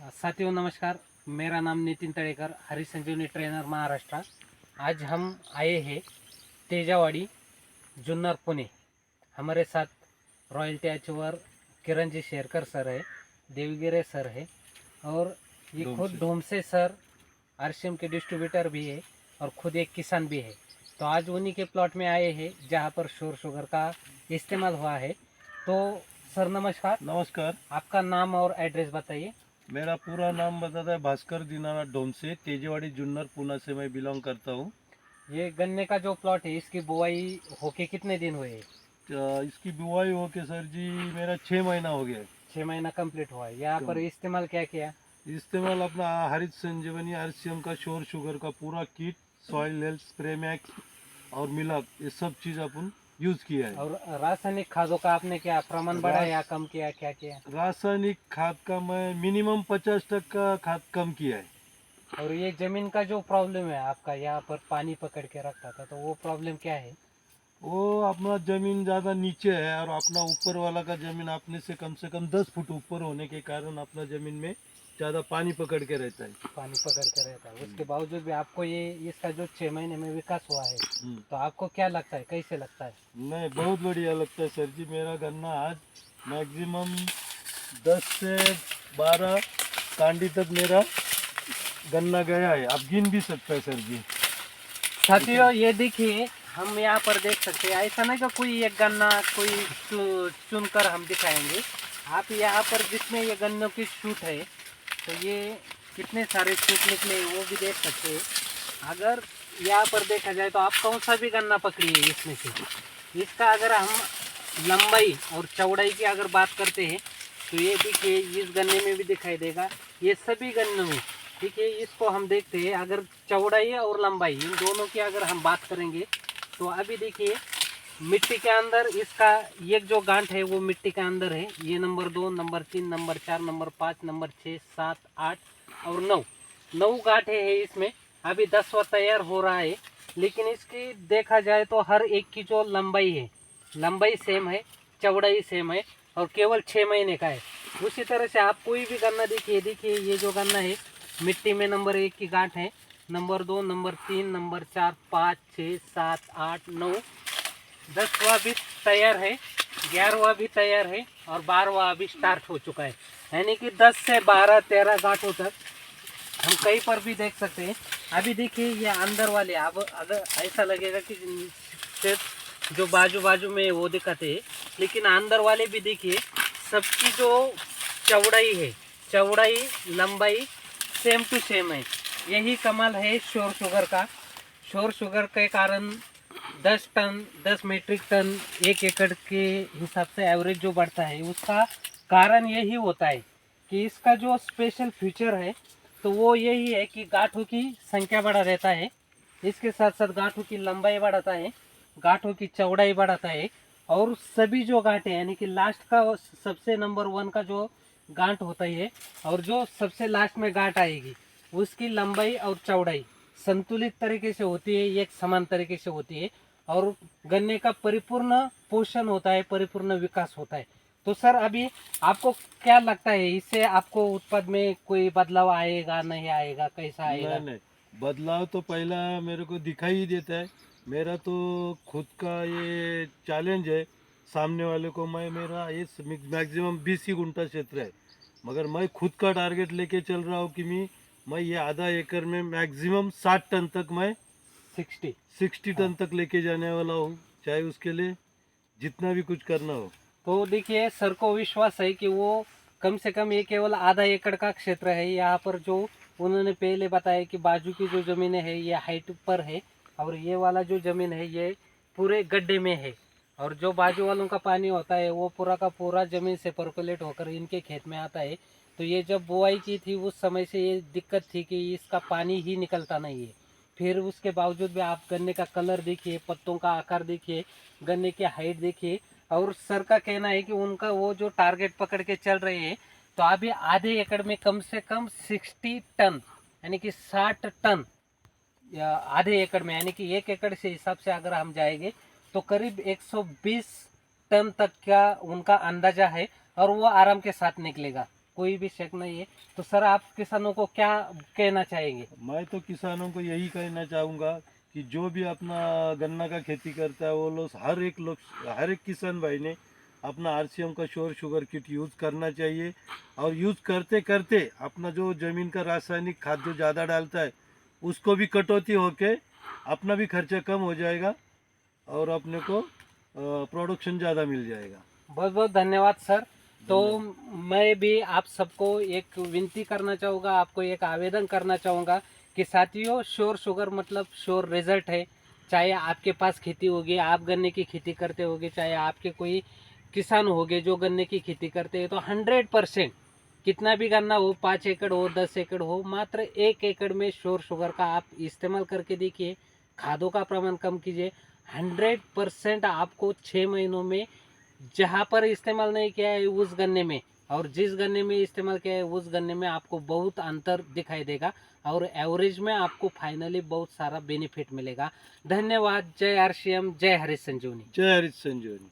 साथियों नमस्कार। मेरा नाम नितिन तड़ेकर, हरी संजीवनी ट्रेनर महाराष्ट्र। आज हम आए हैं तेजावाड़ी, जुन्नर, पुणे। हमारे साथ royalty achiever Kiran ji Sherkar sir है, देवगिरे सर है और ये खुद ढोमसे सर आरसीएम के डिस्ट्रीब्यूटर भी है और खुद एक किसान भी है। तो आज उन्हीं के प्लॉट में आए हैं जहाँ पर श्योर शुगर का इस्तेमाल हुआ है। तो सर नमस्कार। नमस्कार। आपका नाम और एड्रेस बताइए। मेरा पूरा नाम बताता है भास्कर दीनानाथ डोमसे, तेजवाड़ी जुन्नर पुणे से मैं बिलोंग करता हूँ। ये गन्ने का जो प्लॉट है इसकी बुआई होके कितने दिन हुए? इसकी बुआई हो के सर जी मेरा 6 महीना हो गया है। 6 महीना कंप्लीट हुआ है। यहाँ पर इस्तेमाल क्या किया? इस्तेमाल अपना हरित संजीवनी आरसीएम का श्योर शुगर का पूरा kit, soil health spray max और मिलाप, ये सब चीज़ अपन यूज़ किया है। और रासायनिक खादों का आपने क्या प्रमाण बढ़ाया या कम किया, क्या किया? रासायनिक खाद का मैं मिनिमम 50% खाद कम किया है। और ये जमीन का जो प्रॉब्लम है आपका, यहाँ पर पानी पकड़ के रखता था, तो वो प्रॉब्लम क्या है? वो अपना जमीन ज़्यादा नीचे है और अपना ऊपर वाला का जमीन अपने से कम 10 फुट ऊपर होने के कारण अपना जमीन में ज़्यादा पानी पकड़ के रहता है। पानी पकड़ के रहता है। उसके बावजूद भी आपको ये इसका जो 6 महीने में विकास हुआ है, तो आपको क्या लगता है, कैसे लगता है? नहीं, बहुत बढ़िया लगता है सर जी। मेरा गन्ना आज मैक्सिमम 10 से 12 कांडी तक मेरा गन्ना गया है। आप गिन भी सकते हैं सर जी। साथियों ये देखिए, हम यहाँ पर देख सकते हैं, ऐसा नहीं कि कोई एक गन्ना कोई चुनकर हम दिखाएंगे। आप यहाँ पर जितने ये गन्नों की शूट है, तो ये कितने सारे शूट निकले वो भी देख सकते हैं। अगर यहाँ पर देखा जाए तो आप कौन सा भी गन्ना पकड़िए इसमें से, इसका अगर हम लंबाई और चौड़ाई की अगर बात करते हैं तो ये देखिए इस गन्ने में भी दिखाई देगा। ये सभी गन्नों में ठीक है। इसको हम देखते हैं, अगर चौड़ाई और लंबाई इन दोनों की अगर हम बात करेंगे तो अभी देखिए मिट्टी के अंदर इसका एक जो गांठ है वो मिट्टी के अंदर है। ये number 2, number 3, number 4, number 5, number 6, 7, 8 और 9 गांठें हैं इसमें। अभी 10वां तैयार हो रहा है। लेकिन इसकी देखा जाए तो हर एक की जो लंबाई है, लंबाई सेम है, चौड़ाई सेम है और केवल 6 महीने का है। उसी तरह से आप कोई भी गन्ना देखिए, देखिए ये जो गन्ना है मिट्टी में नंबर 1 की गांठ है, नंबर 2, नंबर 3, नंबर 4, 5, 6, 7, 8, 9, 10वां भी तैयार है, 11वां भी तैयार है और 12वां अभी स्टार्ट हो चुका है। यानी कि 10 से 12, 13 गांठों तक हम कहीं पर भी देख सकते हैं। अभी देखिए ये अंदर वाले, अब अगर ऐसा लगेगा कि सिर्फ जो बाजू बाजू में वो दिखाते हैं, लेकिन अंदर वाले भी देखिए सबकी जो चौड़ाई है, चौड़ाई लंबाई सेम टू सेम है। यही कमाल है श्योर शुगर का। श्योर शुगर के कारण 10 टन, 10 मीट्रिक टन 1 एकड़ के हिसाब से एवरेज जो बढ़ता है, उसका कारण यही होता है कि इसका जो स्पेशल फीचर है तो वो यही है कि गांठों की संख्या बढ़ा देता है। इसके साथ साथ गांठों की लंबाई बढ़ाता है, गांठों की चौड़ाई बढ़ाता है और सभी जो गांठें यानी कि लास्ट का सबसे नंबर 1 का जो गांठ होता है और जो सबसे लास्ट में गांठ आएगी उसकी लंबाई और चौड़ाई संतुलित तरीके से होती है, एक समान तरीके से होती है और गन्ने का परिपूर्ण पोषण होता है, परिपूर्ण विकास होता है। तो सर अभी आपको क्या लगता है, इससे आपको उत्पाद में कोई बदलाव आएगा, नहीं आएगा, कैसा आएगा? नहीं, बदलाव तो पहला मेरे को दिखाई ही देता है। मेरा तो खुद का ये चैलेंज है सामने वाले को। मेरा ये मैक्सिमम 20 ही गुंठा क्षेत्र है, मगर मैं खुद का टारगेट लेके चल रहा हूँ कि मैं ये आधा एकड़ में मैक्सिमम 60 टन तक मैं 60 टन तक लेके जाने वाला हूँ, चाहे उसके लिए जितना भी कुछ करना हो। तो देखिए सर को विश्वास है कि वो कम से कम ये केवल आधा एकड़ का क्षेत्र है। यहाँ पर जो उन्होंने पहले बताया कि बाजू की जो ज़मीनें है ये हाइट पर है और ये वाला जो ज़मीन है ये पूरे गड्ढे में है और जो बाजू वालों का पानी होता है वो पूरा का पूरा ज़मीन से परकोलेट होकर इनके खेत में आता है। तो ये जब बुआई की थी उस समय से ये दिक्कत थी कि इसका पानी ही निकलता नहीं है। फिर उसके बावजूद भी आप गन्ने का कलर देखिए, पत्तों का आकार देखिए, गन्ने की हाइट देखिए और सर का कहना है कि उनका वो जो टारगेट पकड़ के चल रहे हैं तो अभी आधे एकड़ में कम से कम 60 टन यानी कि 60 टन आधे एकड़ में, यानी कि 1 एकड़ से हिसाब से अगर हम जाएंगे तो करीब 120 टन तक का उनका अंदाजा है और वो आराम के साथ निकलेगा। कोई भी शक नहीं है। तो सर आप किसानों को क्या कहना चाहेंगे? मैं तो किसानों को यही कहना चाहूँगा कि जो भी अपना गन्ना का खेती करता है वो लोग हर एक किसान भाई ने अपना आरसीएम का श्योर शुगर किट यूज़ करना चाहिए। और यूज़ करते करते अपना जो ज़मीन का रासायनिक खाद जो ज़्यादा डालता है उसको भी कटौती होके अपना भी खर्चा कम हो जाएगा और अपने को प्रोडक्शन ज़्यादा मिल जाएगा। बहुत बहुत धन्यवाद सर। तो मैं भी आप सबको एक विनती करना चाहूँगा, आपको एक आवेदन करना चाहूँगा कि साथियों, श्योर शुगर मतलब श्योर रिजल्ट है। चाहे आपके पास खेती होगी, आप गन्ने की खेती करते होगे, चाहे आपके कोई किसान होगे जो गन्ने की खेती करते हैं, तो 100% कितना भी गन्ना हो, 5 एकड़ हो, 10 एकड़ हो, मात्र 1 एकड़ में श्योर शुगर का आप इस्तेमाल करके देखिए। खादों का प्रमाण कम कीजिए। 100% आपको 6 महीनों में जहाँ पर इस्तेमाल नहीं किया है उस गन्ने में और जिस गन्ने में इस्तेमाल किया है उस गन्ने में आपको बहुत अंतर दिखाई देगा और एवरेज में आपको फाइनली बहुत सारा बेनिफिट मिलेगा। धन्यवाद। जय आरसीएम, जय हरीश संजीवनी। जय हरीश संजीवनी।